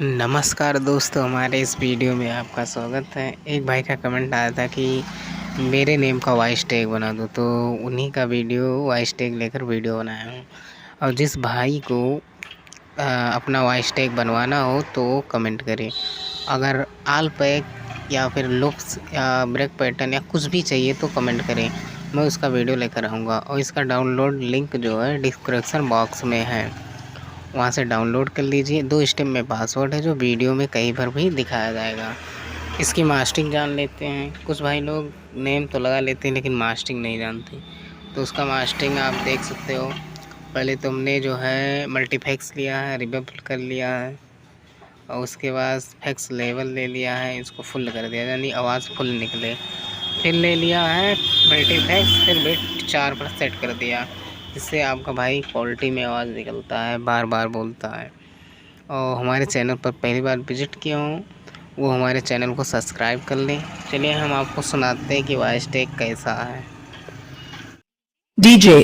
नमस्कार दोस्तों, हमारे इस वीडियो में आपका स्वागत है। एक भाई का कमेंट आया था कि मेरे नेम का वॉइस टैग बना दो, तो उन्हीं का वीडियो वॉइस टैग लेकर वीडियो बनाया हूँ। और जिस भाई को अपना वॉइस टैग बनवाना हो तो वो कमेंट करे। अगर आल पैक या फिर लुक्स या ब्रेक पैटर्न या कुछ भी चाहिए तो कमेंट करें, मैं उसका वीडियो लेकर आऊँगा। और इसका डाउनलोड लिंक जो है डिस्क्रिप्शन बॉक्स में है, वहाँ से डाउनलोड कर लीजिए। 2 स्टेप में पासवर्ड है जो वीडियो में कहीं पर भी दिखाया जाएगा। इसकी मास्टरिंग जान लेते हैं। कुछ भाई लोग नेम तो लगा लेते हैं लेकिन मास्टरिंग नहीं जानते, तो उसका मास्टरिंग आप देख सकते हो। पहले तुमने जो है मल्टीफैक्स लिया है, रिवर्ब कर लिया है, और उसके बाद फैक्स लेवल ले लिया है, इसको फुल कर दिया यानी आवाज़ फुल निकले। फिर ले लिया है मल्टीफैक्स, फिर बिट 4 पर सेट कर दिया, जिससे आपका भाई क्वालिटी में आवाज़ निकलता है, बार बार बोलता है। और हमारे चैनल पर पहली बार विजिट किया हूँ वो हमारे चैनल को सब्सक्राइब कर लें। चलिए हम आपको सुनाते हैं कि वॉइस टैग कैसा है। DJ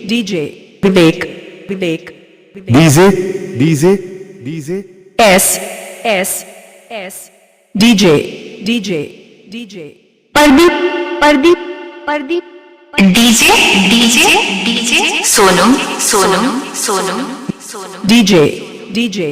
DJ Vivek Vivek DJ DJ DJ S S S DJ DJ DJ Pradeep Pradeep Pradeep DJ DJ DJ Sonu Sonu Sonu Sonu DJ DJ